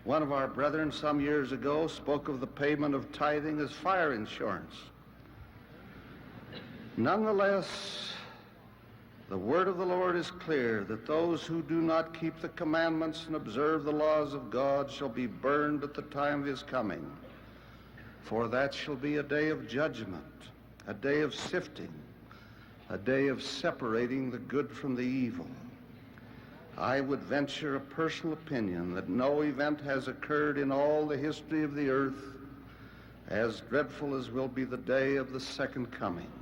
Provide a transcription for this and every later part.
One of our brethren some years ago spoke of the payment of tithing as fire insurance. Nonetheless, the word of the Lord is clear that those who do not keep the commandments and observe the laws of God shall be burned at the time of his coming. For that shall be a day of judgment, a day of sifting, a day of separating the good from the evil. I would venture a personal opinion that no event has occurred in all the history of the earth as dreadful as will be the day of the second coming,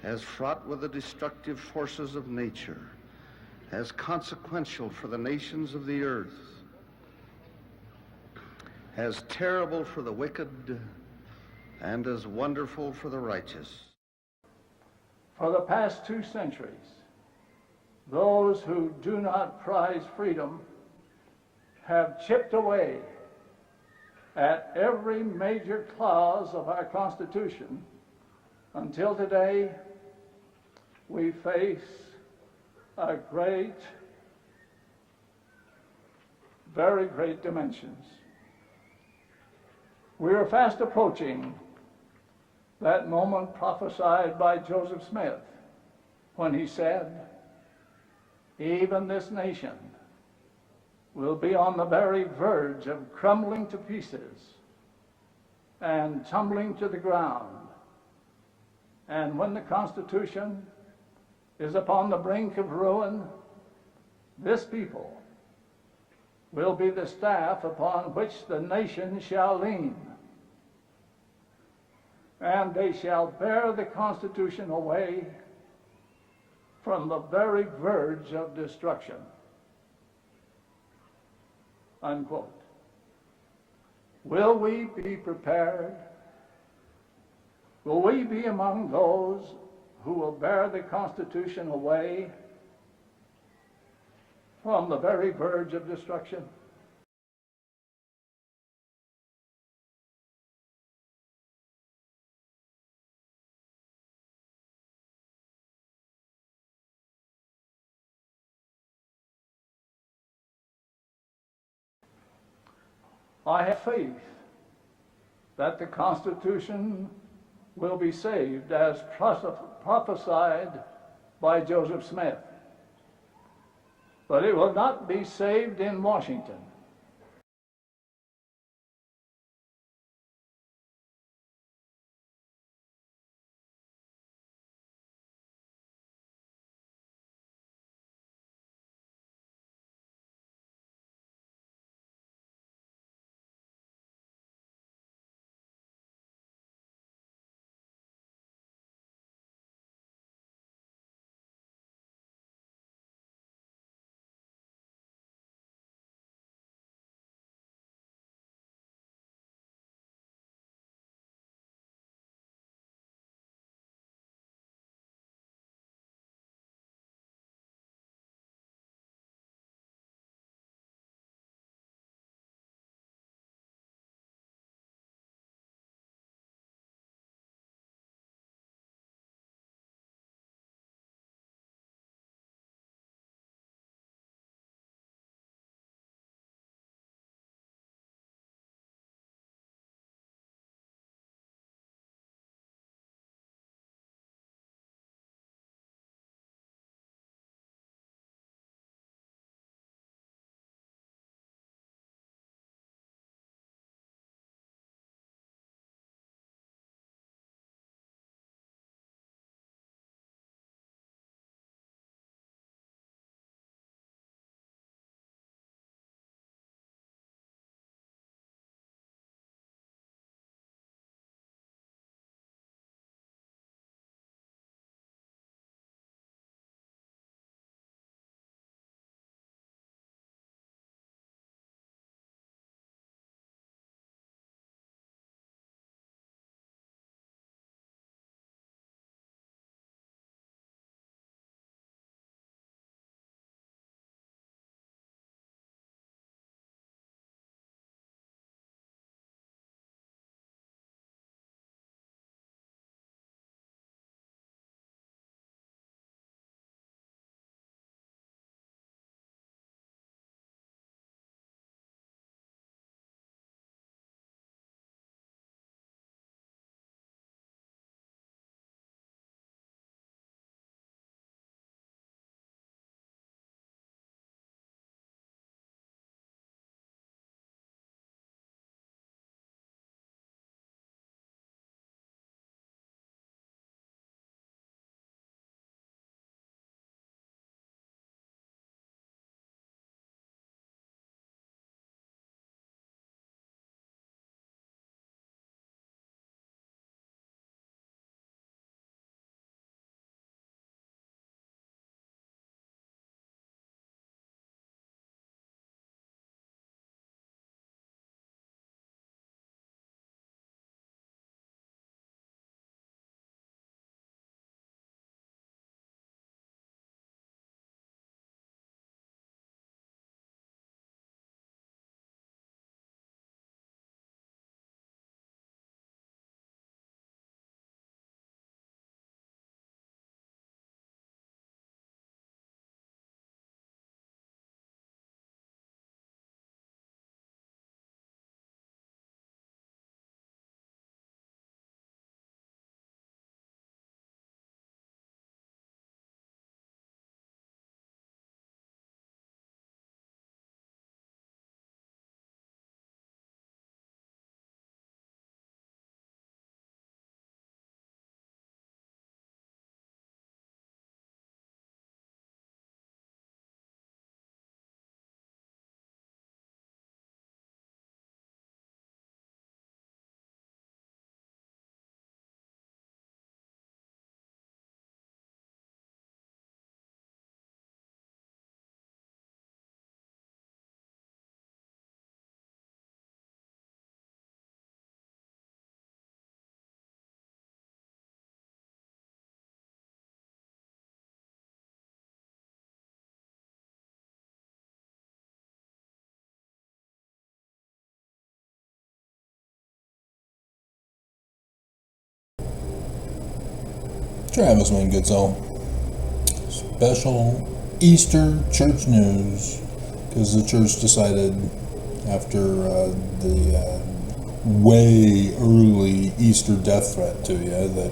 as fraught with the destructive forces of nature, as consequential for the nations of the earth, as terrible for the wicked, and as wonderful for the righteous. For the past 2 centuries, those who do not prize freedom have chipped away at every major clause of our Constitution until today we face a great, very great dimensions. We are fast approaching that moment prophesied by Joseph Smith when he said, "Even this nation will be on the very verge of crumbling to pieces and tumbling to the ground. And when the Constitution is upon the brink of ruin, this people will be the staff upon which the nation shall lean. And they shall bear the Constitution away from the very verge of destruction." Unquote. Will we be prepared? Will we be among those who will bear the Constitution away from the very verge of destruction? I have faith that the Constitution will be saved as prophesied by Joseph Smith. But it will not be saved in Washington. Travis Mingutzel. Special Easter church news, because the church decided after the way early Easter death threat to you that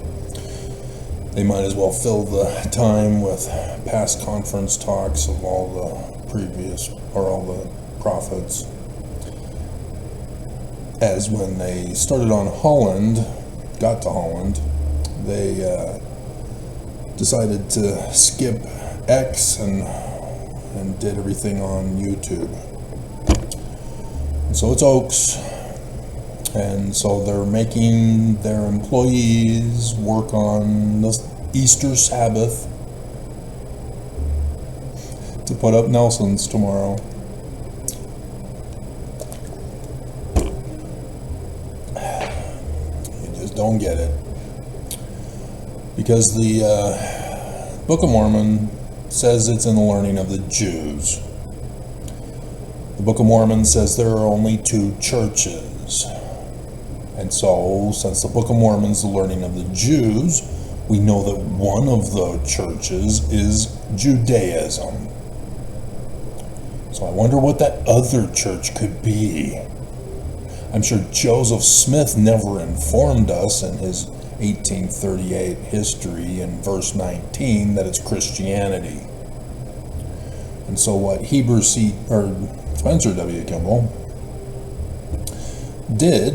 they might as well fill the time with past conference talks of all the previous, or all the prophets, as when they started on Holland, got to Holland, they decided to skip X and did everything on YouTube. And so it's Oaks, and so they're making their employees work on the Easter Sabbath to put up Nelson's tomorrow. You just don't get it. Because the Book of Mormon says it's in the learning of the Jews. The Book of Mormon says there are only 2 churches. And so, since the Book of Mormon is the learning of the Jews, we know that one of the churches is Judaism. So I wonder what that other church could be. I'm sure Joseph Smith never informed us in his 1838 history in verse 19 that it's Christianity. And so what Spencer W. Kimball did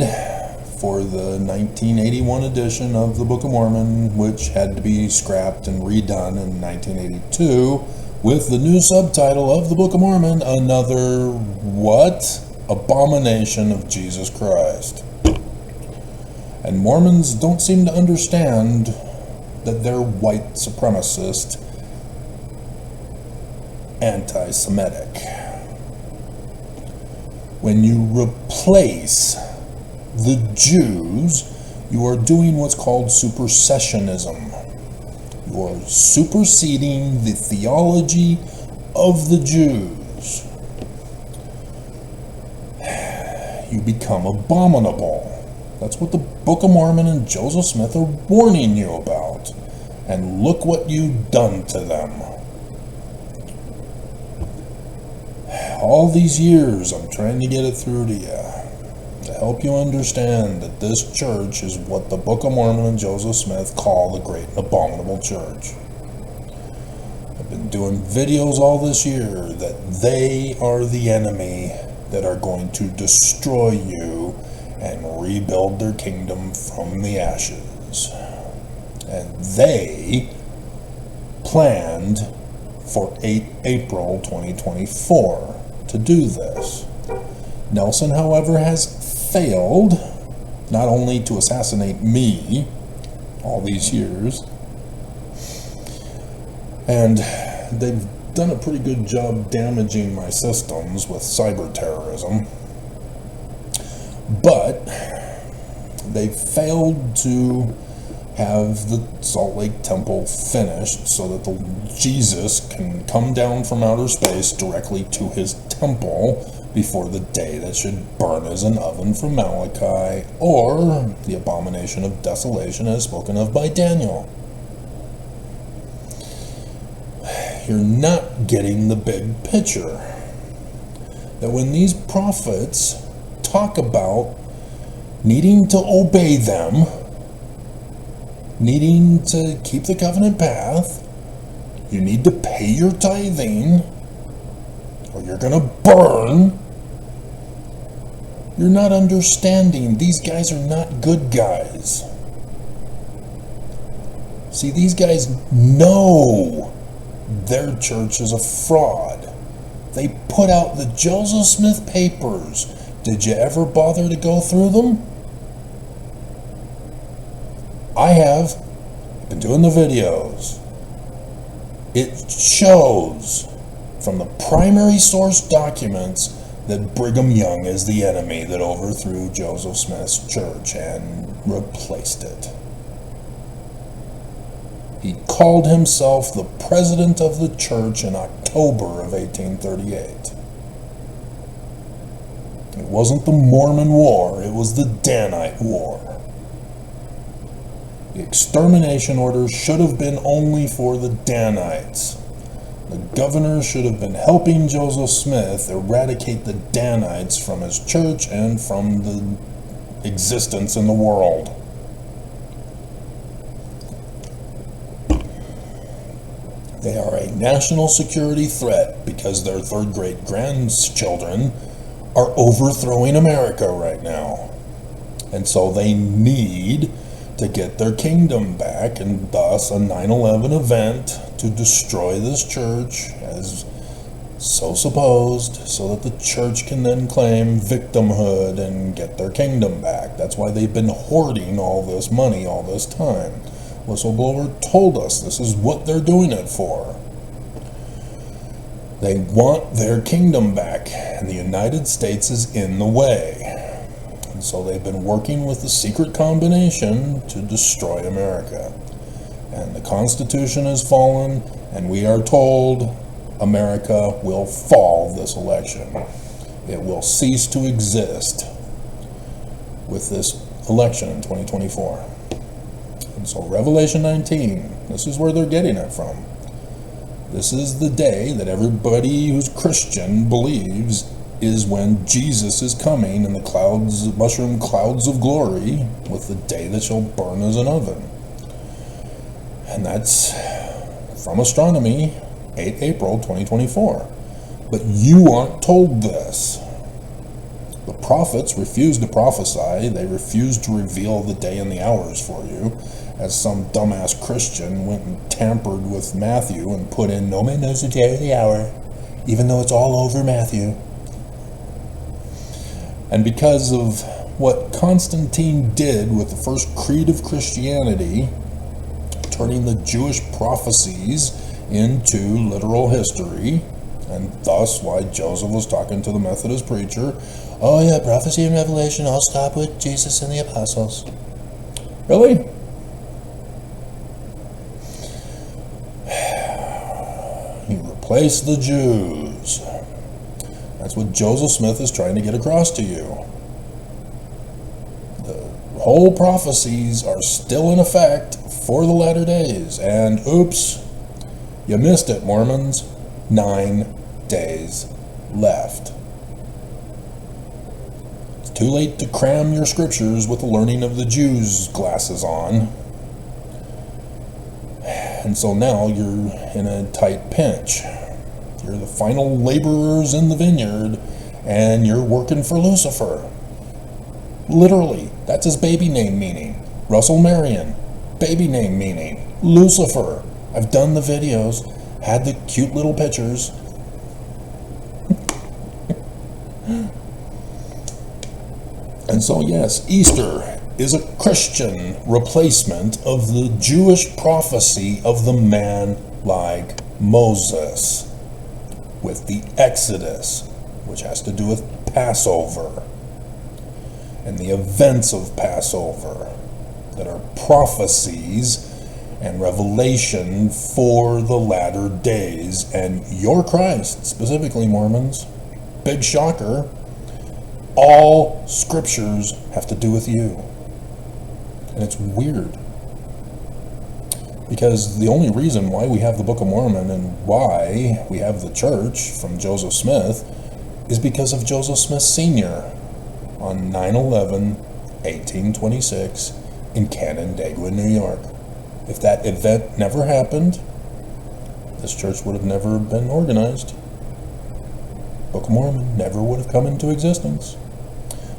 for the 1981 edition of the Book of Mormon, which had to be scrapped and redone in 1982, with the new subtitle of the Book of Mormon, another what? Abomination of Jesus Christ. And Mormons don't seem to understand that they're white supremacist, anti-Semitic. When you replace the Jews, you are doing what's called supersessionism. You are superseding the theology of the Jews. You become abominable. That's what the Book of Mormon and Joseph Smith are warning you about. And look what you've done to them. All these years I'm trying to get it through to you, to help you understand that this church is what the Book of Mormon and Joseph Smith call the great and abominable church. I've been doing videos all this year that they are the enemy that are going to destroy you and rebuild their kingdom from the ashes. And they planned for April 2024 to do this. Nelson, however, has failed not only to assassinate me all these years, and they've done a pretty good job damaging my systems with cyber terrorism, but they failed to have the Salt Lake Temple finished so that the Jesus can come down from outer space directly to his temple before the day that should burn as an oven from Malachi, or the abomination of desolation as spoken of by Daniel. You're not getting the big picture. That when these prophets talk about needing to obey them, needing to keep the covenant path, you need to pay your tithing, or you're going to burn. You're not understanding. These guys are not good guys. See, these guys know their church is a fraud. They put out the Joseph Smith papers. Did you ever bother to go through them? I have. I've been doing the videos. It shows from the primary source documents that Brigham Young is the enemy that overthrew Joseph Smith's church and replaced it. He called himself the president of the church in October of 1838. It wasn't the Mormon War, it was the Danite War. The extermination order should have been only for the Danites. The governor should have been helping Joseph Smith eradicate the Danites from his church and from the existence in the world. They are a national security threat because their third-grade grandchildren are overthrowing America right now. And so they need to get their kingdom back, and thus a 9/11 event to destroy this church as so supposed, so that the church can then claim victimhood and get their kingdom back. That's why they've been hoarding all this money all this time. Whistleblower told us this is what they're doing it for. They want their kingdom back, and the United States is in the way. And so they've been working with the secret combination to destroy America. And the Constitution has fallen, and we are told America will fall this election. It will cease to exist with this election in 2024. And so Revelation 19, this is where they're getting it from. This is the day that everybody who's Christian believes is when Jesus is coming in the clouds, mushroom clouds of glory, with the day that shall burn as an oven. And that's from astronomy, 8 April 2024. But you aren't told this. The prophets refused to prophesy. They refused to reveal the day and the hours for you, as some dumbass Christian went and tampered with Matthew and put in, no man knows the day or the hour, even though it's all over Matthew. And because of what Constantine did with the first creed of Christianity, turning the Jewish prophecies into literal history, and thus why Joseph was talking to the Methodist preacher, oh yeah, prophecy and revelation all stop with Jesus and the apostles. Really? You replace the Jews. That's what Joseph Smith is trying to get across to you. The whole prophecies are still in effect for the latter days. And oops, you missed it, Mormons. 9 days left. It's too late to cram your scriptures with the learning of the Jews glasses on. And so now you're in a tight pinch. You're the final laborers in the vineyard, and you're working for Lucifer. Literally, that's his baby name meaning. Russell Marion, baby name meaning. Lucifer. I've done the videos, had the cute little pictures. And so yes, Easter is a Christian replacement of the Jewish prophecy of the man like Moses, with the Exodus, which has to do with Passover, and the events of Passover that are prophecies and revelation for the latter days. And your Christ, specifically Mormons, big shocker, all scriptures have to do with you. And it's weird, because the only reason why we have the Book of Mormon and why we have the church from Joseph Smith is because of Joseph Smith Sr. on 9/11/1826 in Canandaigua, New York. If that event never happened, this church would have never been organized. Book of Mormon never would have come into existence.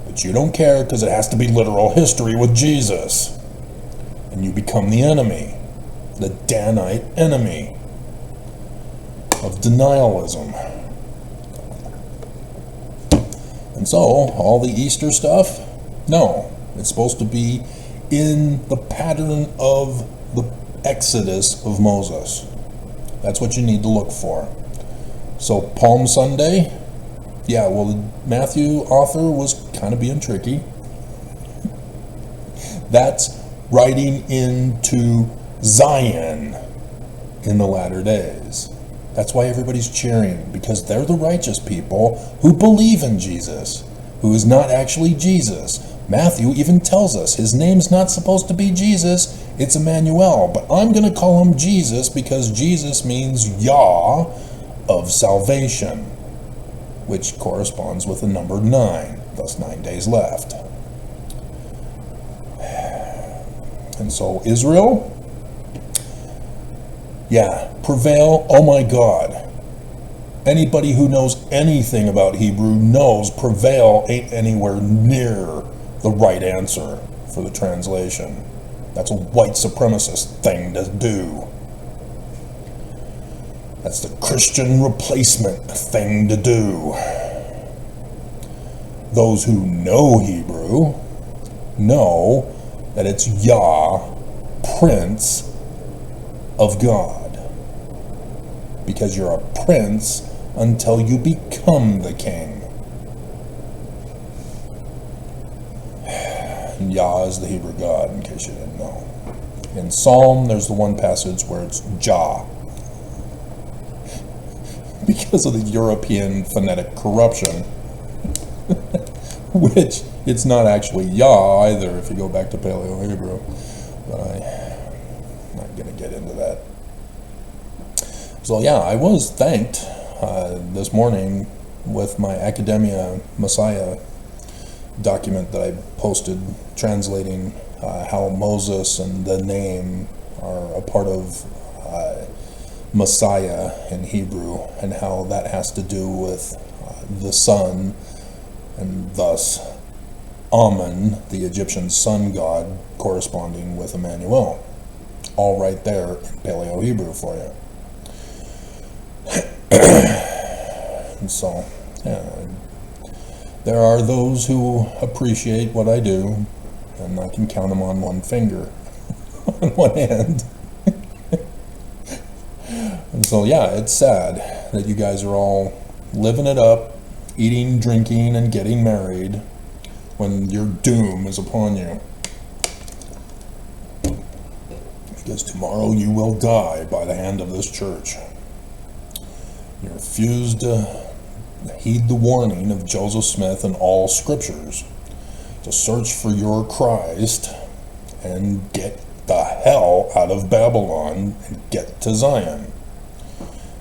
But you don't care, because it has to be literal history with Jesus. And you become the enemy, the Danite enemy of denialism. And so, all the Easter stuff, no, it's supposed to be in the pattern of the Exodus of Moses. That's what you need to look for. So Palm Sunday, yeah, well, the Matthew author was kind of being tricky. That's riding into Zion in the latter days. That's why everybody's cheering, because they're the righteous people who believe in Jesus, who is not actually Jesus, Matthew even tells us his name's not supposed to be Jesus, it's Emmanuel. But I'm going to call him Jesus because Jesus means Yah of salvation, which corresponds with the number 9, thus 9 days left. And so Israel, prevail, oh my God. Anybody who knows anything about Hebrew knows prevail ain't anywhere near the right answer for the translation. That's a white supremacist thing to do. That's the Christian replacement thing to do. Those who know Hebrew know that it's Yah, Prince of God. Because you're a prince until you become the king. And Yah is the Hebrew God, in case you didn't know. In Psalm, there's the one passage where it's Jah. Because of the European phonetic corruption, which it's not actually Yah either if you go back to Paleo-Hebrew. But I'm not going to get into that. So I was thanked this morning with my Academia Messiah document that I posted translating how Moses and the name are a part of Messiah in Hebrew, and how that has to do with the sun, and thus Amun, the Egyptian sun god, corresponding with Emmanuel. All right there in Paleo-Hebrew for you. And so, there are those who appreciate what I do, and I can count them on one finger, on one hand. And so, it's sad that you guys are all living it up, eating, drinking, and getting married when your doom is upon you. Because tomorrow you will die by the hand of this church. You refuse to heed the warning of Joseph Smith and all scriptures to search for your Christ and get the hell out of Babylon and get to Zion.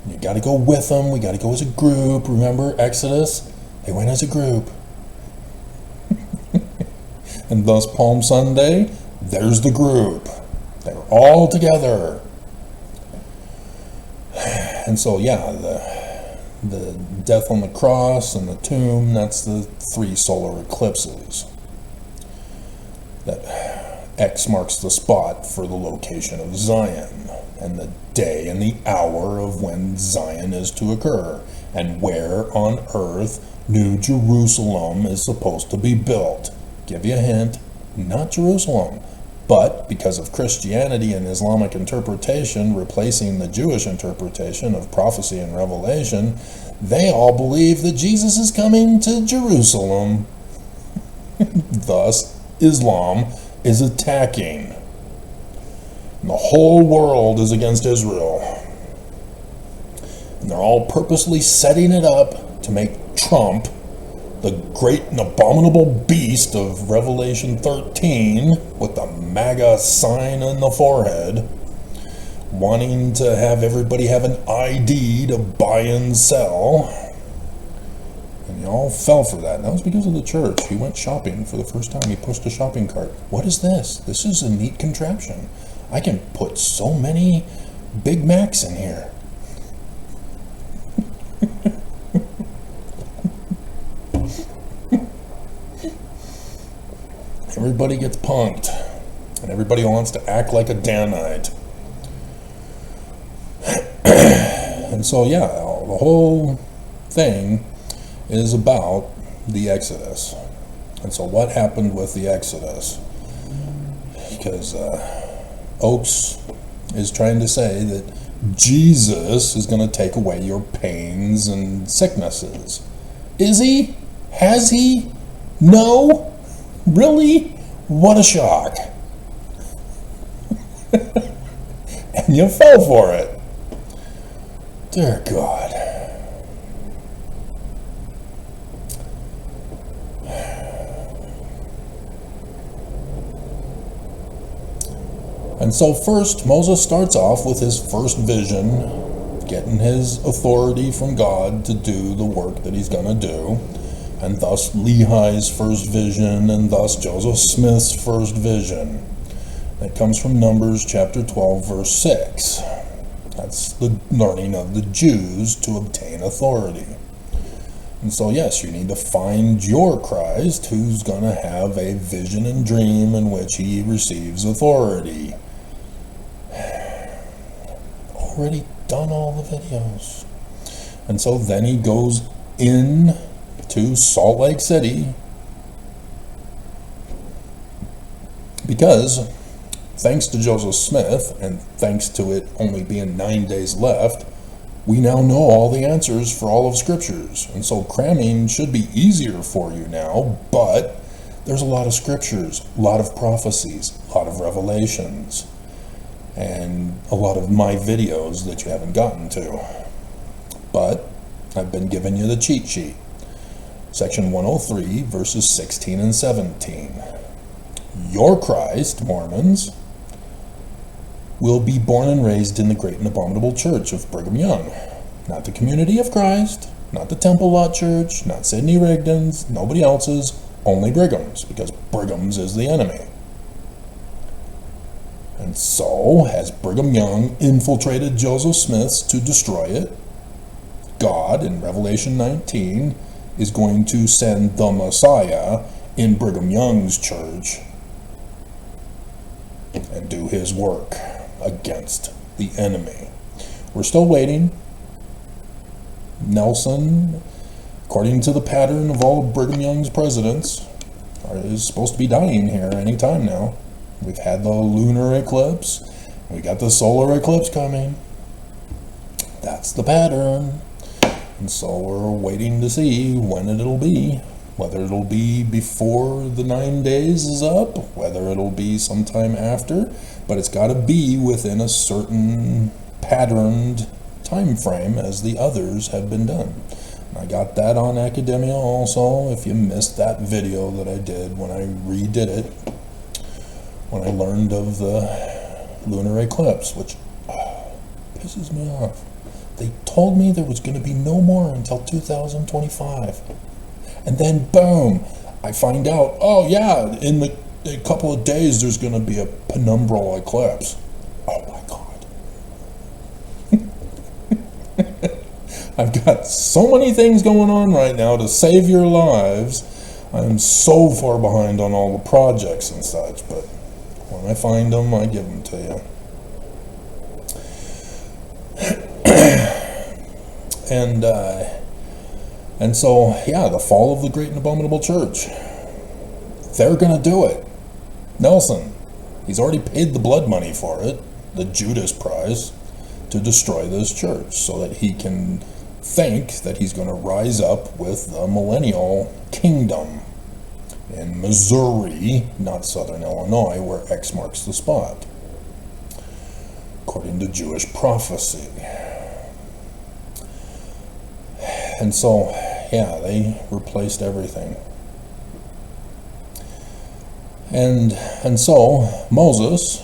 You got to go with them. We got to go as a group. Remember Exodus? They went as a group. And thus Palm Sunday, there's the group. They're all together. And so, the death on the cross and the tomb, that's the 3 solar eclipses. That X marks the spot for the location of Zion, and the day and the hour of when Zion is to occur, and where on earth New Jerusalem is supposed to be built. Give you a hint, not Jerusalem. But because of Christianity and Islamic interpretation replacing the Jewish interpretation of prophecy and revelation, they all believe that Jesus is coming to Jerusalem. Thus, Islam is attacking. And the whole world is against Israel. And they're all purposely setting it up to make Trump the great and abominable beast of Revelation 13 with the MAGA sign on the forehead, wanting to have everybody have an ID to buy and sell. And they all fell for that. And that was because of the church. He went shopping for the first time. He pushed a shopping cart. What is this? This is a neat contraption. I can put so many Big Macs in here. Everybody gets punked, and everybody wants to act like a Danite. And so, the whole thing is about the Exodus. And so what happened with the Exodus? Because Oakes is trying to say that Jesus is going to take away your pains and sicknesses. Is he? Has he? No? Really? What a shock. And you fell for it. Dear God. And so first, Moses starts off with his first vision, getting his authority from God to do the work that he's going to do, and thus Lehi's first vision, and thus Joseph Smith's first vision. It comes from Numbers chapter 12, verse 6. That's the learning of the Jews to obtain authority. And so yes, you need to find your Christ who's going to have a vision and dream in which he receives authority. Already done all the videos. And so then he goes in to Salt Lake City because thanks to Joseph Smith and thanks to it only being 9 days left, we now know all the answers for all of scriptures. And so cramming should be easier for you now, but there's a lot of scriptures, a lot of prophecies, a lot of revelations, and a lot of my videos that you haven't gotten to. But I've been giving you the cheat sheet. Section 103, verses 16 and 17. Your Christ, Mormons, will be born and raised in the great and abominable church of Brigham Young. Not the Community of Christ, not the Temple Lot Church, not Sidney Rigdon's, nobody else's, only Brigham's, because Brigham's is the enemy. And so, has Brigham Young infiltrated Joseph Smith's to destroy it? God, in Revelation 19, is going to send the Messiah in Brigham Young's church and do his work against the enemy. We're still waiting. Nelson, according to the pattern of all of Brigham Young's presidents, is supposed to be dying here any time now. We've had the lunar eclipse. We got the solar eclipse coming. That's the pattern. And so we're waiting to see when it'll be. Whether it'll be before the 9 days is up, whether it'll be sometime after, but it's got to be within a certain patterned time frame as the others have been done. And I got that on Academia also, if you missed that video that I did when I redid it, when I learned of the lunar eclipse, which pisses me off. They told me there was going to be no more until 2025. And then, boom, I find out, oh yeah, in a couple of days there's going to be a penumbral eclipse. Oh my God. I've got so many things going on right now to save your lives. I'm so far behind on all the projects and such, but when I find them, I give them to you. And so, yeah, the fall of the great and abominable church. They're going to do it. Nelson, he's already paid the blood money for it, the Judas price, to destroy this church so that he can think that he's going to rise up with the millennial kingdom in Missouri, not southern Illinois, where X marks the spot, according to Jewish prophecy. And so, yeah, they replaced everything. And so Moses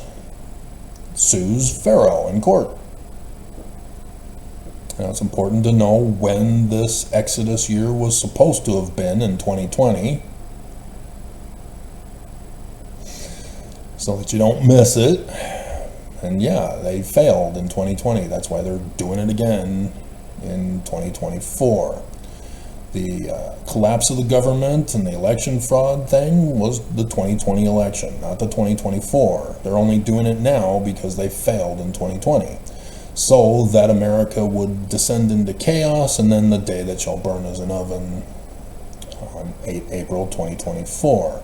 sues Pharaoh in court. Now it's important to know when this Exodus year was supposed to have been in 2020, so that you don't miss it. And yeah, they failed in 2020. That's why they're doing it again in 2024. The collapse of the government and the election fraud thing was the 2020 election, not the 2024. They're only doing it now because they failed in 2020, so that America would descend into chaos, and then the day that shall burn as an oven on 8 April 2024,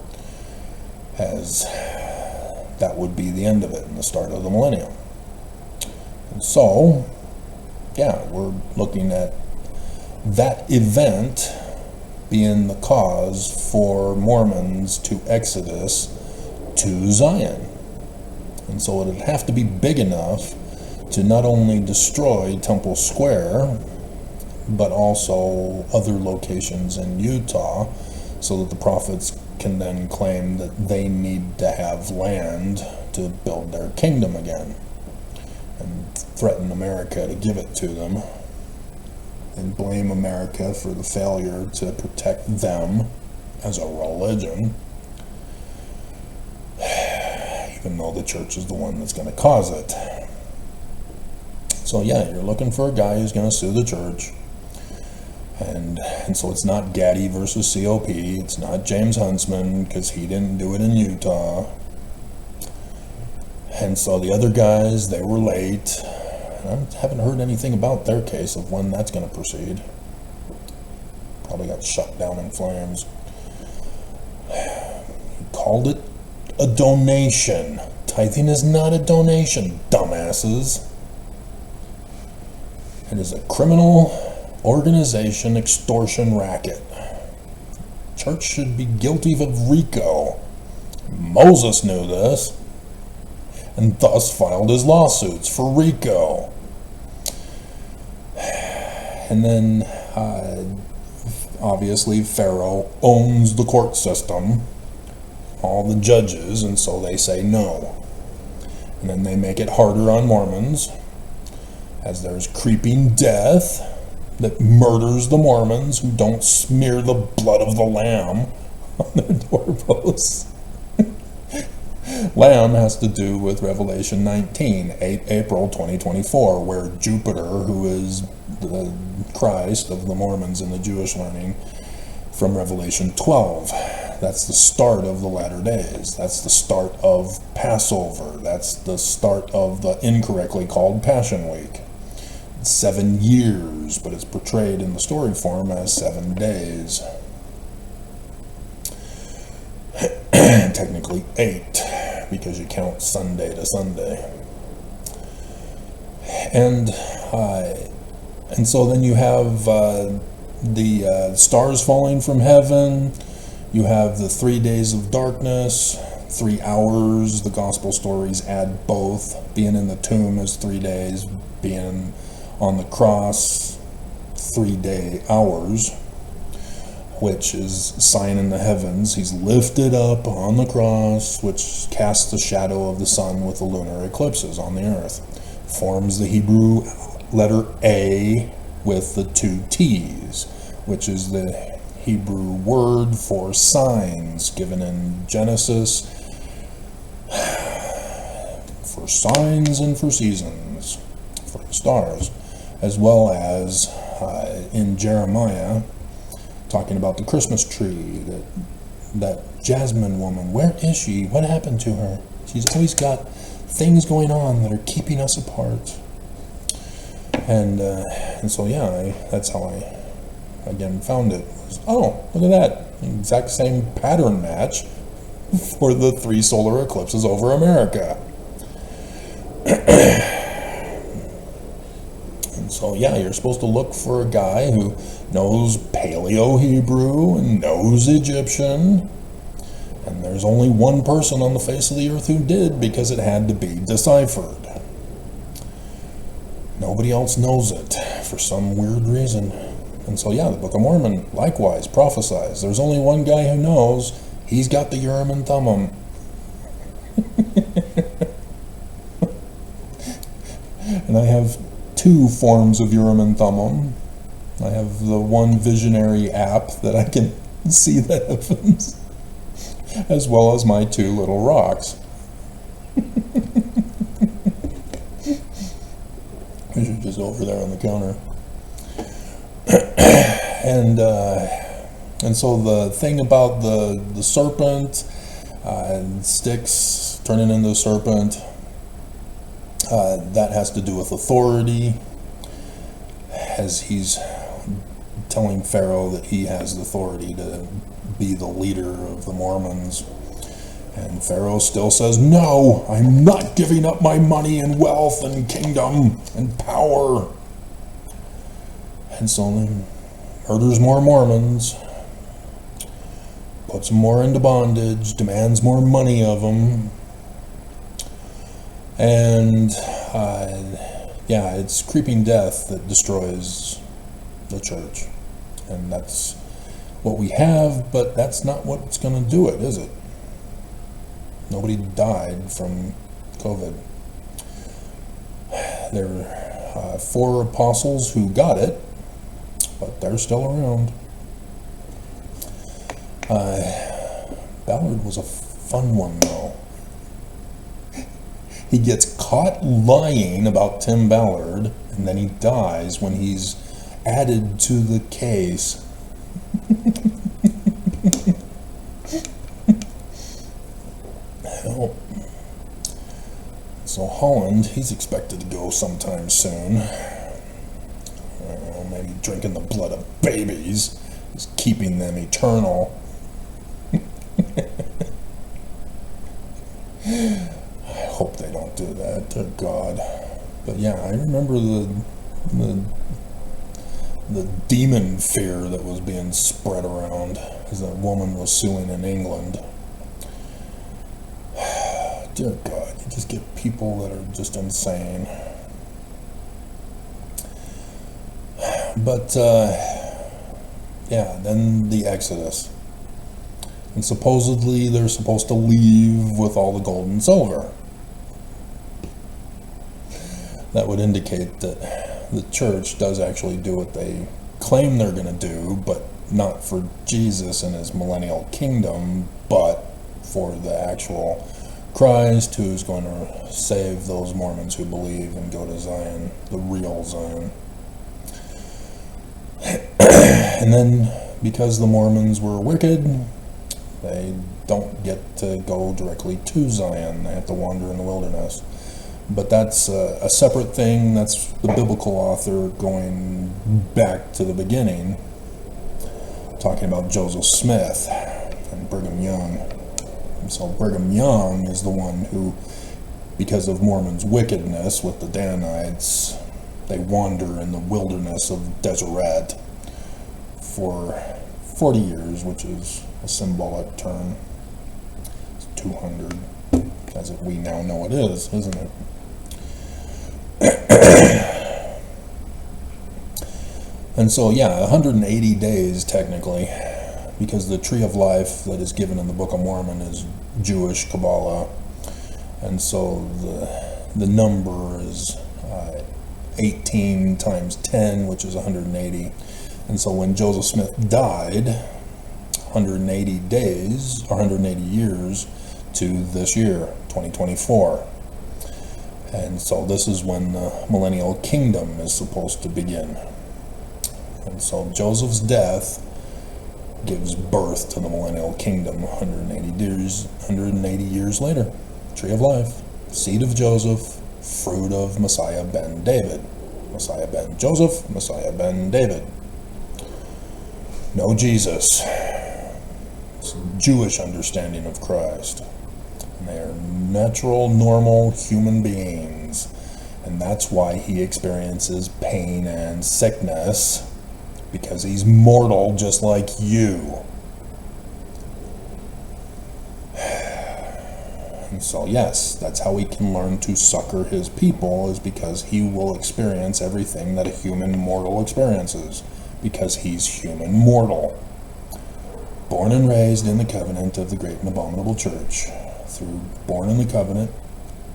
as that would be the end of it and the start of the millennium. And so, yeah, we're looking at that event being the cause for Mormons to exodus to Zion. And so it would have to be big enough to not only destroy Temple Square, but also other locations in Utah, so that the prophets can then claim that they need to have land to build their kingdom again and threaten America to give it to them and blame America for the failure to protect them as a religion, even though the church is the one that's going to cause it. So yeah, you're looking for a guy who's going to sue the church. And so it's not Gaddy versus COP, it's not James Huntsman, because he didn't do it in Utah. And so the other guys, they were late. And I haven't heard anything about their case of when that's going to proceed. Probably got shut down in flames. He called it a donation. Tithing is not a donation, dumbasses. It is a criminal organization extortion racket. Church should be guilty of RICO. Moses knew this and thus filed his lawsuits for RICO. And then obviously Pharaoh owns the court system, all the judges, and so they say no. And then they make it harder on Mormons, as there's creeping death that murders the Mormons who don't smear the blood of the lamb on their doorposts. Lamb has to do with Revelation 19, 8 April 2024, where Jupiter, who is the Christ of the Mormons in the Jewish learning, from Revelation 12. That's the start of the latter days. That's the start of Passover. That's the start of the incorrectly called Passion Week. 7 years, but it's portrayed in the story form as 7 days. Technically 8, because you count Sunday to Sunday. And so then you have the stars falling from heaven. You have the 3 days of darkness, 3 hours. The gospel stories add both. Being in the tomb is 3 days. Being on the cross, 3 hours, which is a sign in the heavens. He's lifted up on the cross, which casts the shadow of the sun with the lunar eclipses on the earth. Forms the Hebrew letter A with the 2 T's, which is the Hebrew word for signs given in Genesis, for signs and for seasons, for the stars, as well as in Jeremiah, talking about the Christmas tree, that Jasmine woman. Where is she? What happened to her? She's always got things going on that are keeping us apart. And so yeah, that's how I again found it. Oh, look at that, exact same pattern match for the 3 solar eclipses over America. And so yeah, you're supposed to look for a guy who knows Paleo-Hebrew and knows Egyptian. And there's only one person on the face of the earth who did, because it had to be deciphered. Nobody else knows it for some weird reason. And so yeah, the Book of Mormon likewise prophesies. There's only one guy who knows. He's got the Urim and Thummim. And I have 2 forms of Urim and Thummim. I have the one visionary app that I can see the heavens, as well as my 2 little rocks. Which are just over there on the counter. And so the thing about the serpent, sticks turning into a serpent, that has to do with authority, as he's telling Pharaoh that he has the authority to be the leader of the Mormons. And Pharaoh still says, no, I'm not giving up my money and wealth and kingdom and power. And so then murders more Mormons, puts them more into bondage, demands more money of them. And yeah, it's creeping death that destroys the church. And that's what we have, but that's not what's going to do it, is it? Nobody died from COVID. There were 4 apostles who got it, but they're still around. Ballard was a fun one, though. He gets caught lying about Tim Ballard, and then he dies when he's added to the case. Hell. So Holland, he's expected to go sometime soon. Maybe drinking the blood of babies is keeping them eternal. I hope they don't do that, dear God. But yeah, I remember the demon fear that was being spread around as that woman was suing in England. Dear God, you just get people that are just insane. But yeah, then the Exodus. And supposedly they're supposed to leave with all the gold and silver. That would indicate that the church does actually do what they claim they're going to do, but not for Jesus and his millennial kingdom, but for the actual Christ who's going to save those Mormons who believe and go to Zion, the real Zion. And then, because the Mormons were wicked, they don't get to go directly to Zion. They have to wander in the wilderness. But that's a separate thing. That's the biblical author going back to the beginning, talking about Joseph Smith and Brigham Young. And so Brigham Young is the one who, because of Mormons' wickedness with the Danites, they wander in the wilderness of Deseret for 40 years, which is a symbolic term. It's 200, as we now know it is, isn't it? And so, yeah, 180 days technically, because the tree of life that is given in the Book of Mormon is Jewish Kabbalah, and so the number is 18 times 10, which is 180. And so when Joseph Smith died, 180 days, or 180 years to this year, 2024. And so this is when the millennial kingdom is supposed to begin. And so Joseph's death gives birth to the millennial kingdom 180 years later. Tree of life, seed of Joseph, fruit of Messiah ben David. Messiah ben Joseph, Messiah ben David. No Jesus. It's a Jewish understanding of Christ. And they are natural, normal human beings. And that's why he experiences pain and sickness, because he's mortal just like you. And so yes, that's how he can learn to succor his people, is because he will experience everything that a human mortal experiences, because he's human mortal. Born and raised in the covenant of the great and abominable church, through born in the covenant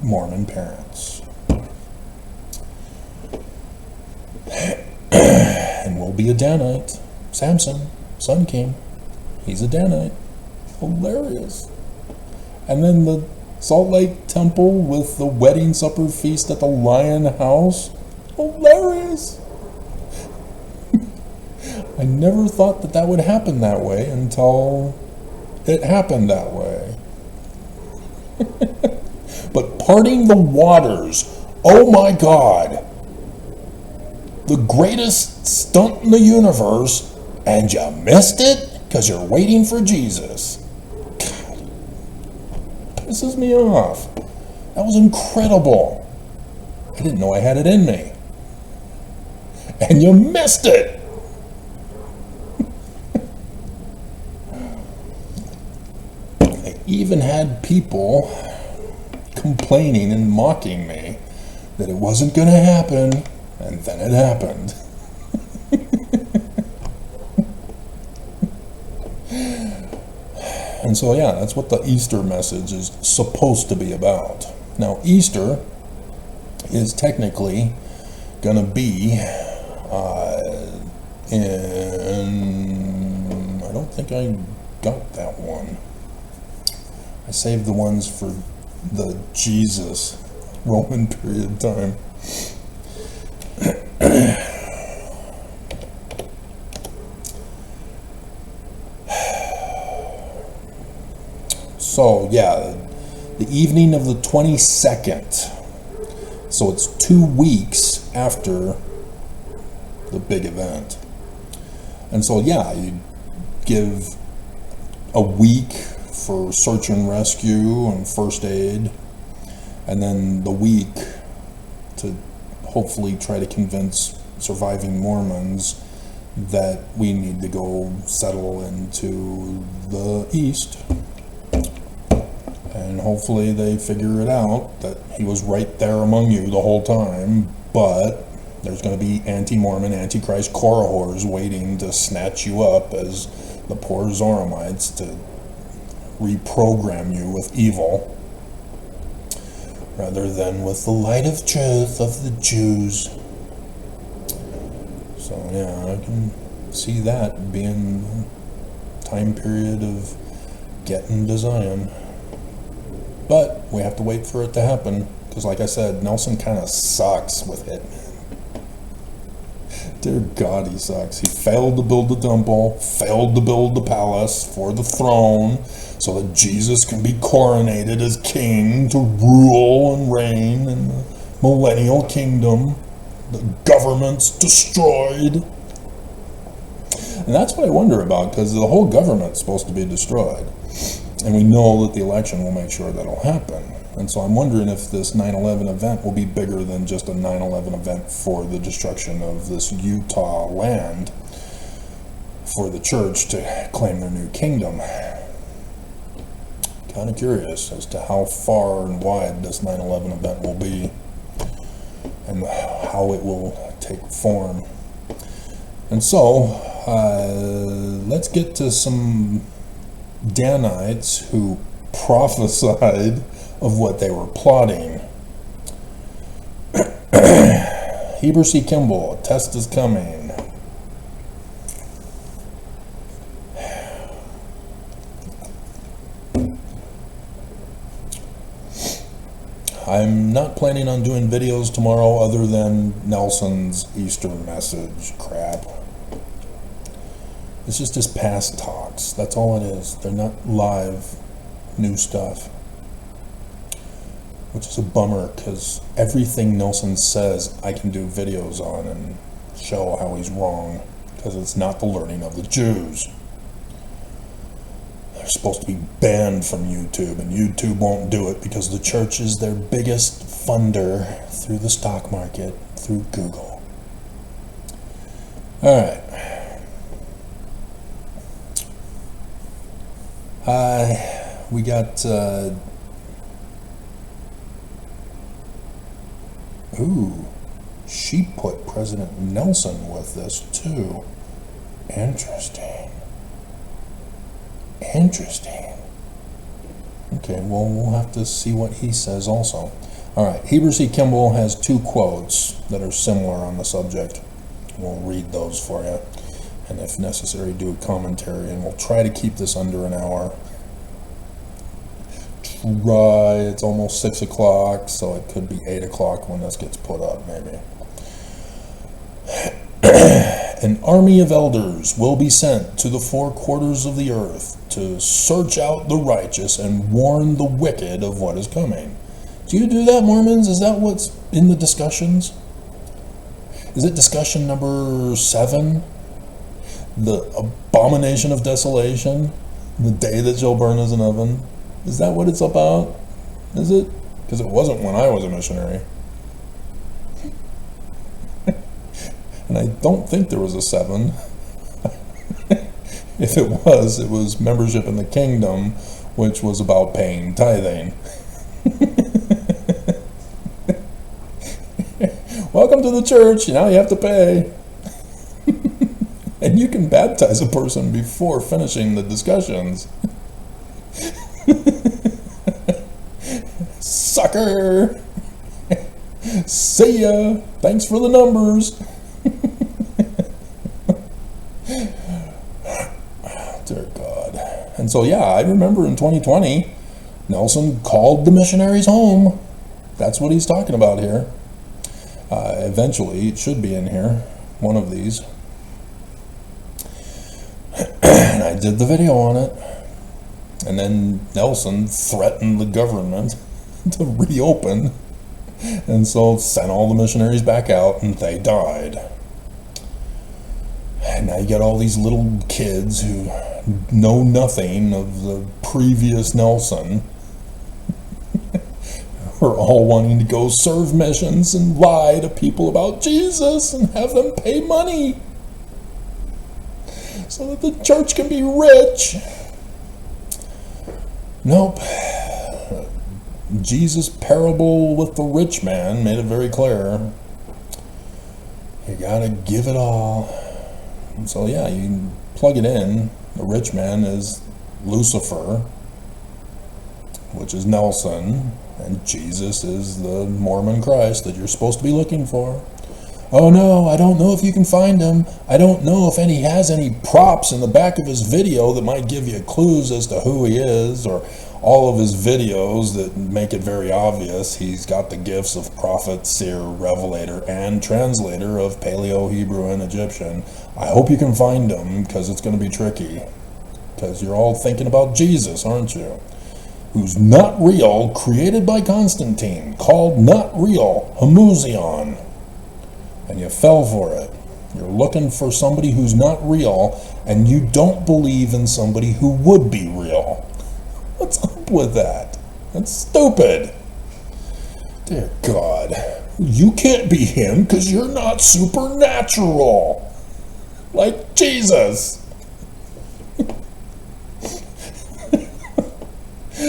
Mormon parents. And will be a Danite. Samson, Sun King, he's a Danite. Hilarious. And then the Salt Lake Temple with the wedding supper feast at the Lion House. Hilarious. I never thought that would happen that way until it happened that way. But parting the waters, oh my God. The greatest stunt in the universe, and you missed it because you're waiting for Jesus. God, pisses me off. That was incredible. I didn't know I had it in me. And you missed it. I even had people complaining and mocking me that it wasn't going to happen. And then it happened. And so, yeah, that's what the Easter message is supposed to be about. Now, Easter is technically going to be in... I don't think I got that one. I saved the ones for the Jesus Roman period time. So, yeah, the evening of the 22nd. So it's 2 weeks after the big event. And so, yeah, you give a week for search and rescue and first aid, and then the week to hopefully try to convince surviving Mormons that we need to go settle into the East. And hopefully they figure it out that he was right there among you the whole time, but there's going to be anti-Mormon, antichrist Korahors waiting to snatch you up as the poor Zoramites to reprogram you with evil rather than with the light of truth of the Jews. So yeah, I can see that being the time period of getting to Zion. But we have to wait for it to happen, because like I said, Nelson kind of sucks with it. Dear God, he sucks. He failed to build the temple, failed to build the palace for the throne, so that Jesus can be coronated as king to rule and reign in the millennial kingdom. The government's destroyed. And that's what I wonder about, because the whole government's supposed to be destroyed. And we know that the election will make sure that'll happen. And so I'm wondering if this 9/11 event will be bigger than just a 9/11 event for the destruction of this Utah land for the church to claim their new kingdom. Kind of curious as to how far and wide this 9/11 event will be and how it will take form. And so, let's get to some Danites who prophesied of what they were plotting. Heber C. Kimball, a test is coming. I'm not planning on doing videos tomorrow other than Nelson's Easter message crap. It's just his past talks. That's all it is. They're not live new stuff. Which is a bummer, because everything Nelson says I can do videos on and show how he's wrong, because it's not the learning of the Jews. They're supposed to be banned from YouTube, and YouTube won't do it because the church is their biggest funder through the stock market, through Google. Alright. We got, she put President Nelson with this too. Interesting. Okay, well, we'll have to see what he says also. Alright, Heber C. Kimball has 2 quotes that are similar on the subject. We'll read those for you, and if necessary, do a commentary, and we'll try to keep this under an hour. It's almost 6 o'clock, so it could be 8 o'clock when this gets put up, maybe. An army of elders will be sent to the 4 quarters of the earth to search out the righteous and warn the wicked of what is coming. Do you do that, Mormons? Is that what's in the discussions? Is it discussion number 7? The abomination of desolation? The day that shall burn as an oven? Is that what it's about? Is it? Because it wasn't when I was a missionary. And I don't think there was a 7. If it was membership in the kingdom, which was about paying tithing. Welcome to the church, now you have to pay. And you can baptize a person before finishing the discussions. Sucker! See ya! Thanks for the numbers! Dear God. And so, yeah, I remember in 2020, Nelson called the missionaries home. That's what he's talking about here. Eventually, it should be in here, one of these. And I did the video on it. And then Nelson threatened the government to reopen. And so sent all the missionaries back out, and they died. And now you got all these little kids who know nothing of the previous Nelson, who are all wanting to go serve missions and lie to people about Jesus and have them pay money so that the church can be rich. Nope. Jesus' parable with the rich man made it very clear. You gotta give it all. And so yeah, you can plug it in. The rich man is Lucifer, which is Nelson, and Jesus is the Mormon Christ that you're supposed to be looking for. Oh no, I don't know if you can find him. I don't know if he has any props in the back of his video that might give you clues as to who he is, or all of his videos that make it very obvious he's got the gifts of prophet, seer, revelator, and translator of Paleo, Hebrew, and Egyptian. I hope you can find him, because it's going to be tricky. Because you're all thinking about Jesus, aren't you? Who's not real, created by Constantine, called not real, Hamuzion. And you fell for it. You're looking for somebody who's not real, and you don't believe in somebody who would be real. What's up with that? That's stupid. Dear God. You can't be him because you're not supernatural. Like Jesus.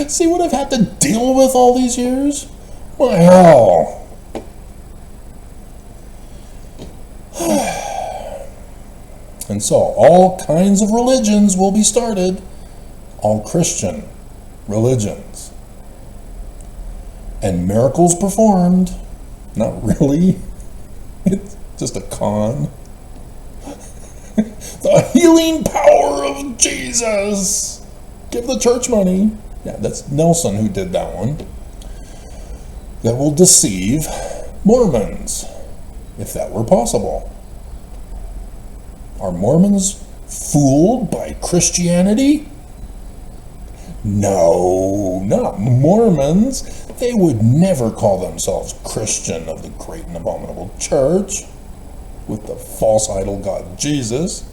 See what I've had to deal with all these years? My hell. And so, all kinds of religions will be started. All Christian religions. And miracles performed. Not really. It's just a con. The healing power of Jesus. Give the church money. Yeah, that's Nelson who did that one. That will deceive Mormons, if that were possible. Are Mormons fooled by Christianity? No, not Mormons. They would never call themselves Christian of the great and abominable church with the false idol god Jesus.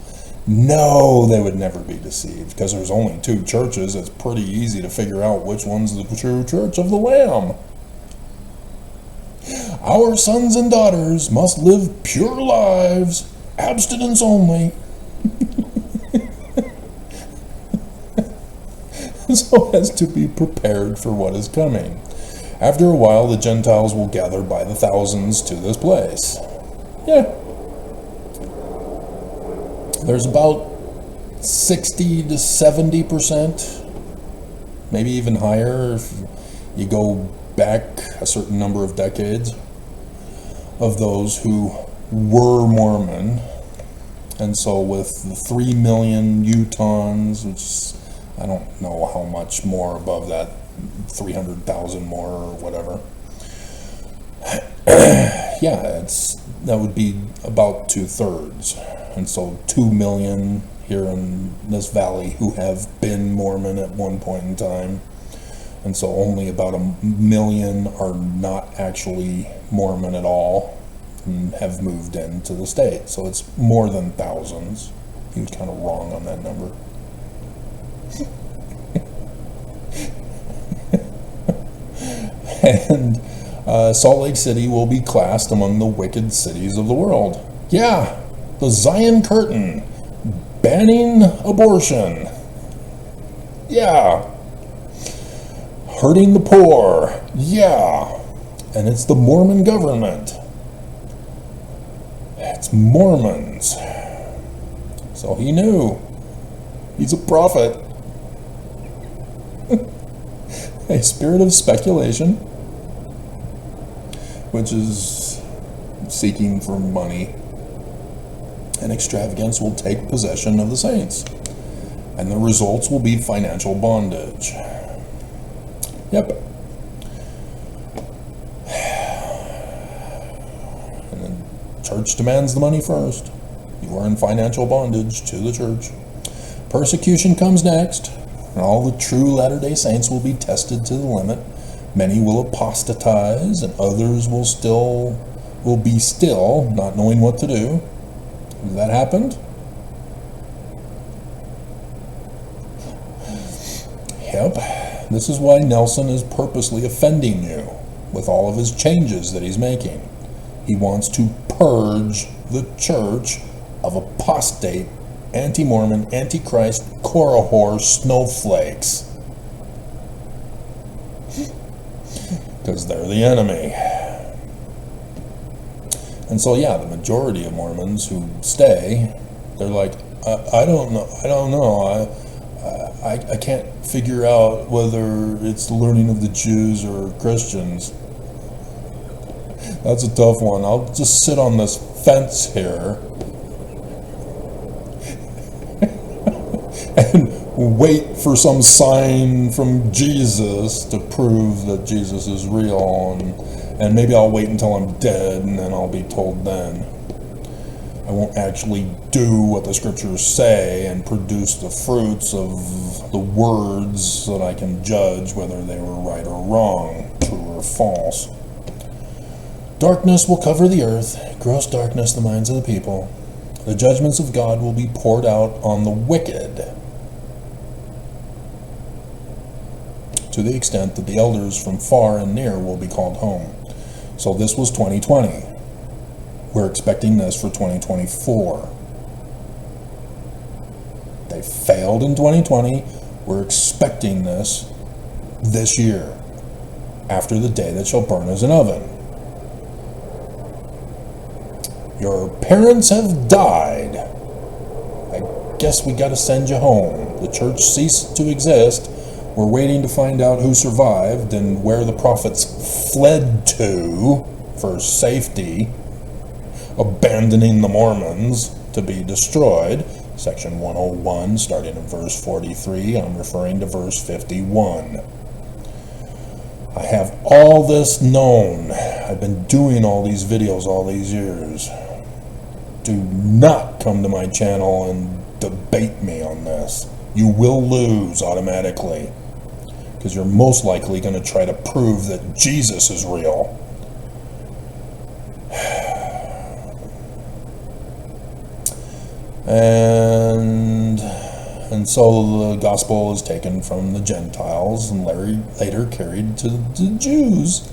No, they would never be deceived, because there's only two churches. It's pretty easy to figure out which one's the true church of the Lamb. Our sons and daughters must live pure lives, abstinence only. So as to be prepared for what is coming. After a while, the Gentiles will gather by the thousands to this place. Yeah. There's about 60 to 70%, maybe even higher if you go back a certain number of decades, of those who were Mormon. And so with the 3 million Utahns, which I don't know how much more above that, 300,000 more or whatever. Yeah, that would be about 2/3. And so 2 million here in this valley who have been Mormon at one point in time. And so only about 1 million are not actually Mormon at all and have moved into the state. So it's more than thousands. He was kind of wrong on that number. And Salt Lake City will be classed among the wicked cities of the world. Yeah, the Zion Curtain, banning abortion. Yeah. Hurting the poor. Yeah. And it's the Mormon government. It's Mormons. So he knew. He's a prophet. A spirit of speculation which is seeking for money and extravagance, will take possession of the saints. And the results will be financial bondage. Yep. And the church demands the money first. You are in financial bondage to the church. Persecution comes next, and all the true Latter-day Saints will be tested to the limit. Many will apostatize, and others will be still, not knowing what to do. Has that happened? Yep. This is why Nelson is purposely offending you with all of his changes that he's making. He wants to purge the church of apostate, anti-Mormon, antichrist, Korahor snowflakes. Because they're the enemy. And so, yeah, the majority of Mormons who stay, they're like, I don't know. I can't figure out whether it's learning of the Jews or Christians. That's a tough one. I'll just sit on this fence here and wait for some sign from Jesus to prove that Jesus is real, and maybe I'll wait until I'm dead, and then I'll be told then. I won't actually do what the scriptures say and produce the fruits of the words so that I can judge whether they were right or wrong, true or false. Darkness will cover the earth, gross darkness the minds of the people. The judgments of God will be poured out on the wicked, to the extent that the elders from far and near will be called home. So this was 2020. We're expecting this for 2024. They failed in 2020. We're expecting this year, after the day that shall burn as an oven. Your parents have died. I guess we got to send you home. The church ceased to exist. We're waiting to find out who survived and where the prophets fled to for safety, abandoning the Mormons to be destroyed. Section 101, starting in verse 43, I'm referring to verse 51. I have all this known. I've been doing all these videos all these years. Do not come to my channel and debate me on this. You will lose automatically, because you're most likely going to try to prove that Jesus is real. And so the gospel is taken from the Gentiles and later carried to the Jews.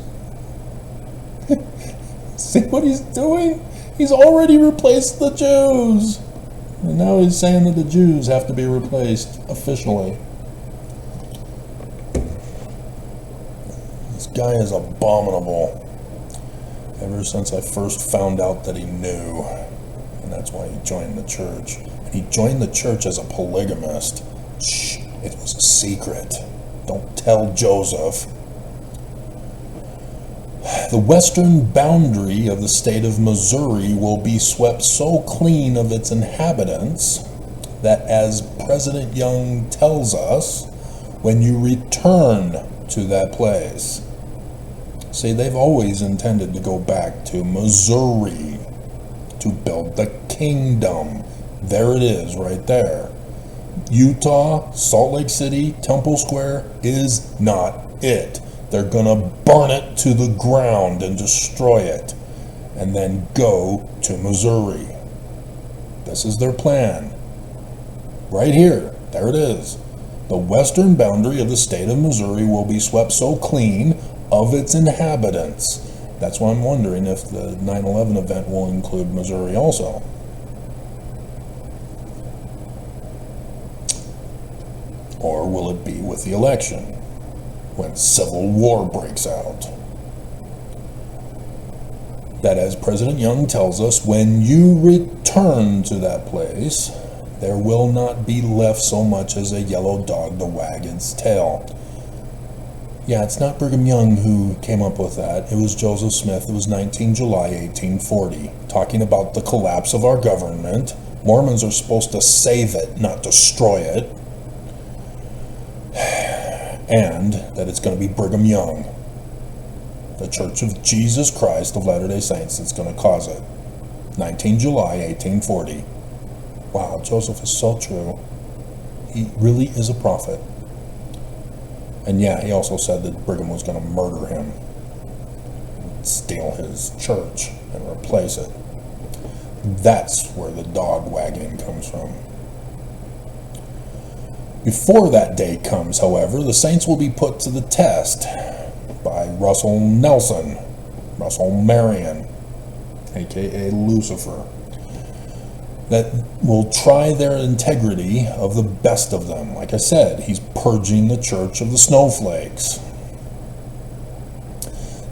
See what he's doing? He's already replaced the Jews. And now he's saying that the Jews have to be replaced officially. This guy is abominable. Ever since I first found out that he knew. And that's why he joined the church. And he joined the church as a polygamist. Shh, it was a secret. Don't tell Joseph. The western boundary of the state of Missouri will be swept so clean of its inhabitants that, as President Young tells us, when you return to that place. See, they've always intended to go back to Missouri to build the kingdom. There it is, right there. Utah, Salt Lake City, Temple Square is not it. They're going to burn it to the ground and destroy it, and then go to Missouri. This is their plan. Right here, there it is. The western boundary of the state of Missouri will be swept so clean of its inhabitants. That's why I'm wondering if the 9/11 event will include Missouri also. Or will it be with the election, when civil war breaks out? That, as President Young tells us, when you return to that place, there will not be left so much as a yellow dog to wag its tail. Yeah, it's not Brigham Young who came up with that. It was Joseph Smith. It was 19 July 1840, talking about the collapse of our government. Mormons are supposed to save it, not destroy it. And that it's going to be Brigham Young, the Church of Jesus Christ of Latter-day Saints, that's going to cause it. 19 July 1840. Wow, Joseph is so true. He really is a prophet. And yeah, he also said that Brigham was going to murder him, steal his church, and replace it. That's where the dog wagging comes from. Before that day comes, however, the saints will be put to the test by Russell Nelson, Russell Marion, aka Lucifer, that will try their integrity of the best of them. Like I said, he's purging the church of the snowflakes.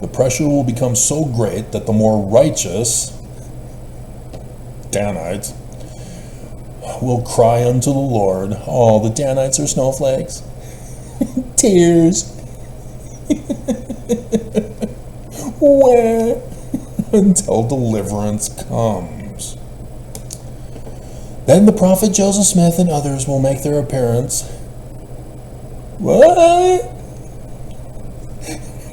The pressure will become so great that the more righteous Danites will cry unto the Lord, "Oh, the Danites are snowflakes." Tears. Where? Until deliverance comes. Then the prophet Joseph Smith and others will make their appearance. What?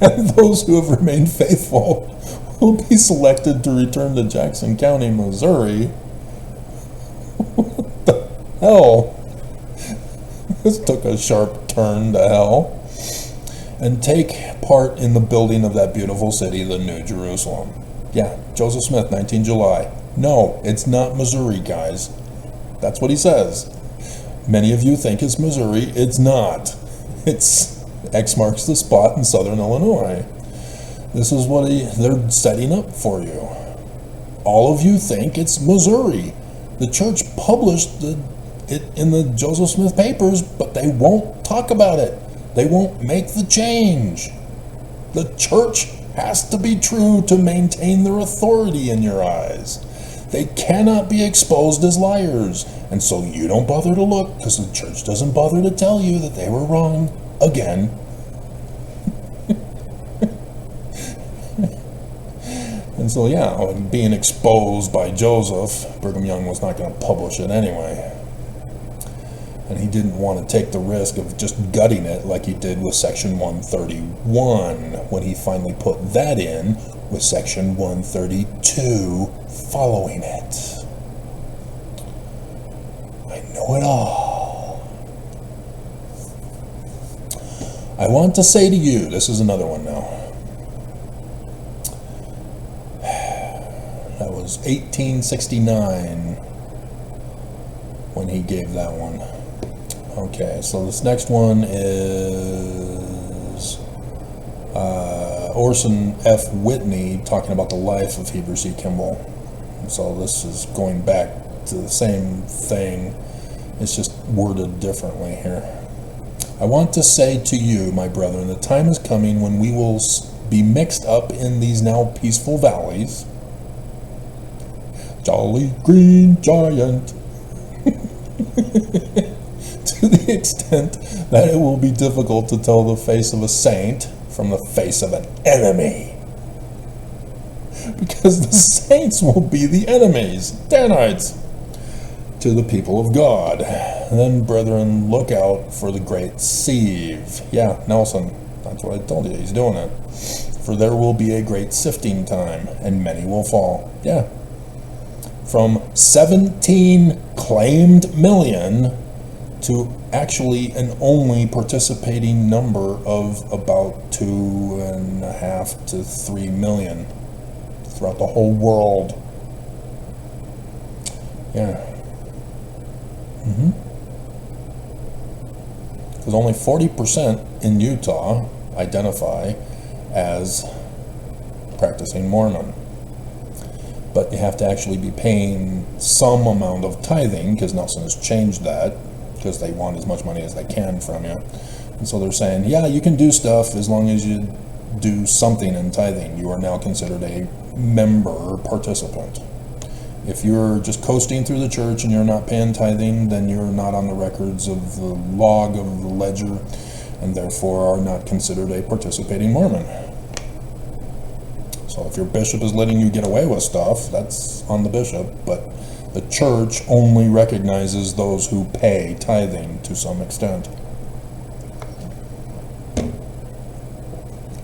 And those who have remained faithful will be selected to return to Jackson County, Missouri. What the hell? This took a sharp turn to hell. And take part in the building of that beautiful city, the New Jerusalem. Yeah, Joseph Smith, 19 July. No, it's not Missouri, guys. That's what he says. Many of you think it's Missouri. It's not. It's X marks the spot in southern Illinois. This is what they're setting up for you. All of you think it's Missouri. The church published it in the Joseph Smith papers, but they won't talk about it. They won't make the change. The church has to be true to maintain their authority in your eyes. They cannot be exposed as liars. And so you don't bother to look, because the church doesn't bother to tell you that they were wrong again. And so yeah, being exposed by Joseph, Brigham Young was not going to publish it anyway. And he didn't want to take the risk of just gutting it like he did with Section 131 when he finally put that in with Section 132 following it. I know it all. I want to say to you, this is another one now. That was 1869 when he gave that one. Okay, so this next one is Orson F. Whitney talking about the life of Heber C. Kimball. So this is going back to the same thing. It's just worded differently here. I want to say to you, my brethren, the time is coming when we will be mixed up in these now peaceful valleys. Jolly green giant. To the extent that it will be difficult to tell the face of a saint from the face of an enemy. Because the saints will be the enemies, Danites, to the people of God. Then, brethren, look out for the great sieve. Yeah, Nelson, that's what I told you, he's doing it. For there will be a great sifting time, and many will fall. Yeah. From 17 claimed million to actually an only participating number of about 2.5 to 3 million throughout the whole world. Yeah. Because only 40% in Utah identify as practicing Mormon. But you have to actually be paying some amount of tithing, because Nelson has changed that, because they want as much money as they can from you. And so they're saying, yeah, you can do stuff as long as you do something in tithing. You are now considered a member participant. If you're just coasting through the church and you're not paying tithing, then you're not on the records of the log of the ledger, and therefore are not considered a participating Mormon. So if your bishop is letting you get away with stuff, that's on the bishop, but the church only recognizes those who pay tithing to some extent.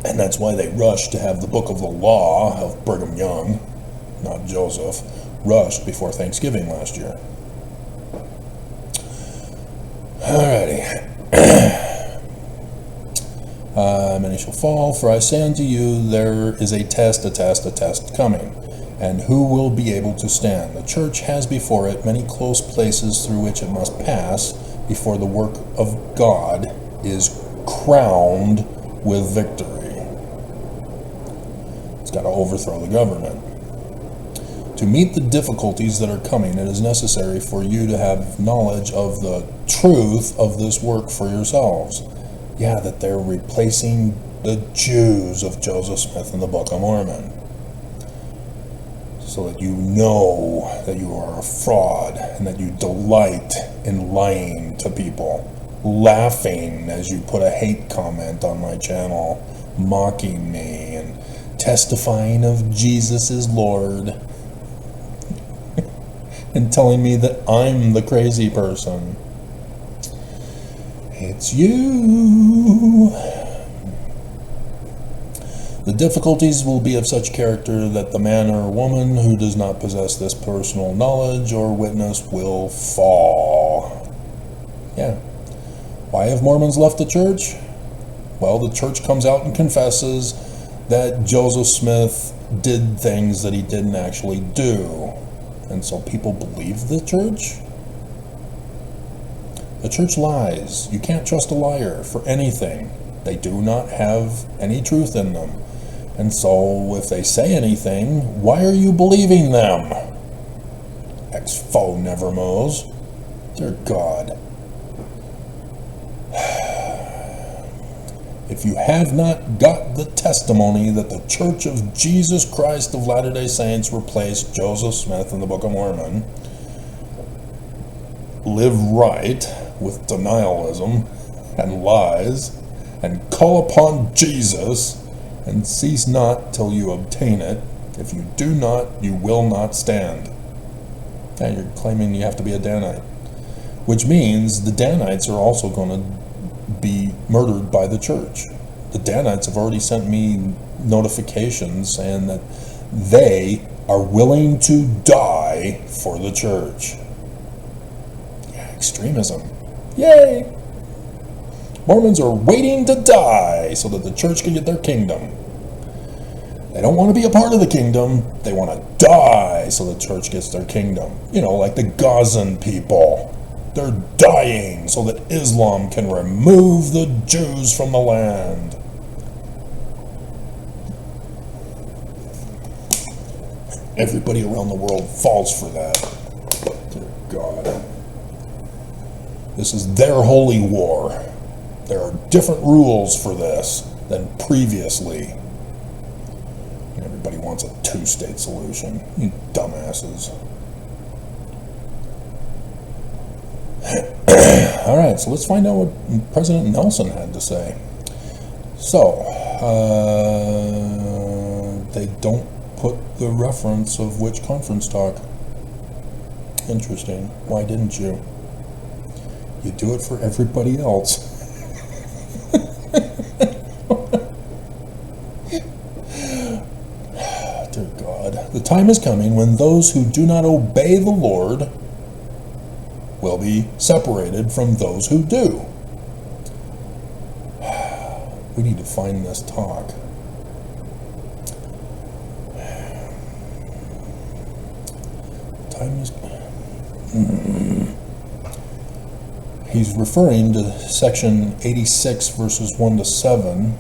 And that's why they rushed to have the Book of the Law of Brigham Young, not Joseph, rushed before Thanksgiving last year. Alrighty. Many shall fall, for I say unto you, there is a test coming, and who will be able to stand? The church has before it many close places through which it must pass before the work of God is crowned with victory. It's got to overthrow the government. To meet the difficulties that are coming, it is necessary for you to have knowledge of the truth of this work for yourselves. Yeah, that they're replacing the Jews of Joseph Smith in the Book of Mormon. So that you know that you are a fraud and that you delight in lying to people, laughing as you put a hate comment on my channel, mocking me and testifying of Jesus is Lord and telling me that I'm the crazy person. It's you. The difficulties will be of such character that the man or woman who does not possess this personal knowledge or witness will fall. Yeah. Why have Mormons left the church? Well, the church comes out and confesses that Joseph Smith did things that he didn't actually do. And so people believe the church? The church lies. You can't trust a liar for anything. They do not have any truth in them. And so if they say anything, why are you believing them? Ex-foe nevermores. Dear God. If you have not got the testimony that the Church of Jesus Christ of Latter-day Saints replaced Joseph Smith in the Book of Mormon, live right with denialism and lies, and call upon Jesus, and cease not till you obtain it. If you do not, you will not stand. Yeah, you're claiming you have to be a Danite, which means the Danites are also going to be murdered by the church. The Danites have already sent me notifications saying that they are willing to die for the church. Yeah, extremism. Yay! Mormons are waiting to die so that the church can get their kingdom. They don't want to be a part of the kingdom. They want to die so the church gets their kingdom. You know, like the Gazan people. They're dying so that Islam can remove the Jews from the land. Everybody around the world falls for that. Dear God. This is their holy war. There are different rules for this than previously. And everybody wants a two-state solution. You dumbasses. Alright, so let's find out what President Nelson had to say. So, they don't put the reference of which conference talk. Interesting. Why didn't you? You do it for everybody else. Dear God. The time is coming when those who do not obey the Lord will be separated from those who do. We need to find this talk. Time is... He's referring to section 86 verses 1 to 7.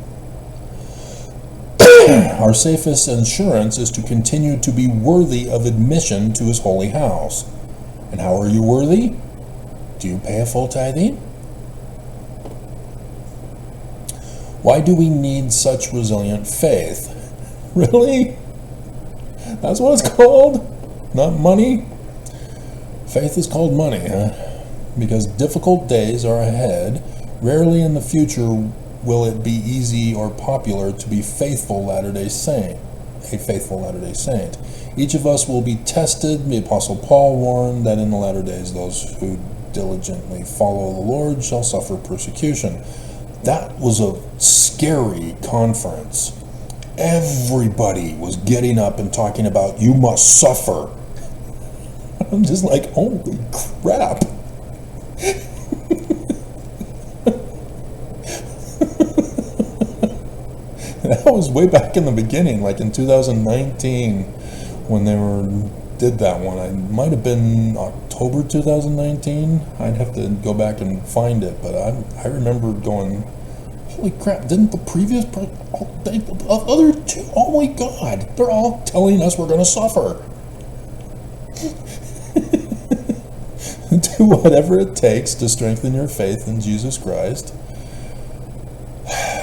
Our safest insurance is to continue to be worthy of admission to his holy house. And how are you worthy? Do you pay a full tithing? Why do we need such resilient faith? Really? That's what it's called? Not money? Faith is called money, huh? Because difficult days are ahead, Rarely in the future will it be easy or popular to be faithful Latter-day Saint, a faithful Latter-day Saint. Each of us will be tested. The Apostle Paul warned that in the latter days those who diligently follow the Lord shall suffer persecution. That was a scary conference. Everybody was getting up and talking about, you must suffer. I'm just like, holy crap. That was way back in the beginning, like in 2019, when they did that one. It might have been October 2019. I'd have to go back and find it, but I remember going, holy crap, didn't the previous, other two, oh my God, they're all telling us we're going to suffer. Do whatever it takes to strengthen your faith in Jesus Christ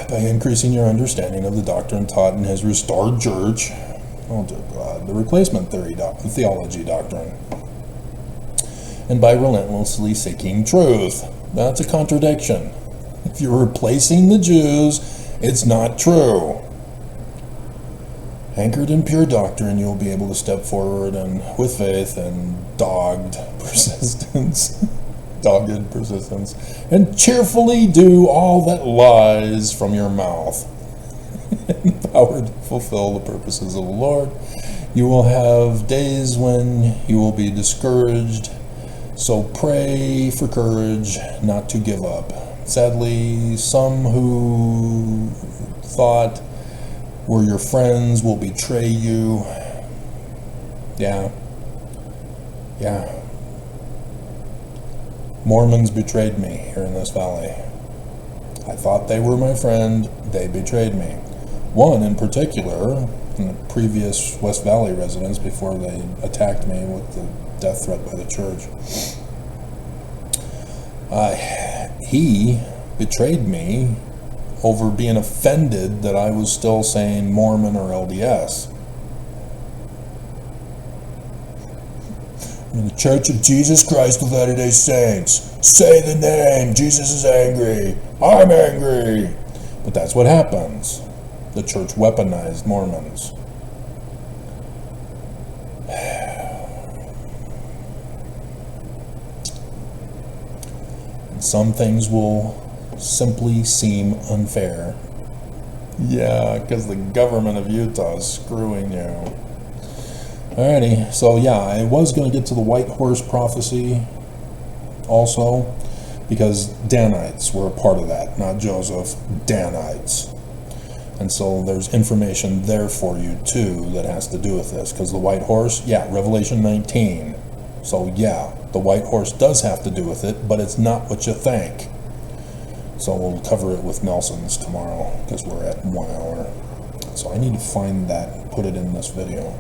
by increasing your understanding of the doctrine taught in his restored church, the replacement theology doctrine, and by relentlessly seeking truth. That's a contradiction. If you're replacing the Jews, it's not true. Anchored in pure doctrine, you'll be able to step forward and with faith and dogged persistence, and cheerfully do all that lies from your mouth, empowered to fulfill the purposes of the Lord. You will have days when you will be discouraged, so pray for courage not to give up. Sadly, some who thought were your friends will betray you. Yeah. Mormons betrayed me here in this valley. I thought they were my friend. They betrayed me. One in particular, in the previous West Valley residence, before they attacked me with the death threat by the church, he betrayed me over being offended that I was still saying Mormon or LDS. In the Church of Jesus Christ of Latter-day Saints, say the name, Jesus is angry, I'm angry. But that's what happens. The church weaponized Mormons. And some things will simply seem unfair. Yeah, because the government of Utah is screwing you. Alrighty, so yeah, I was going to get to the white horse prophecy also, because Danites were a part of that, not Joseph, Danites. And so there's information there for you too that has to do with this, because the white horse, yeah, Revelation 19. So yeah, the white horse does have to do with it, but it's not what you think. So we'll cover it with Nelson's tomorrow, because we're at 1 hour. So I need to find that and put it in this video.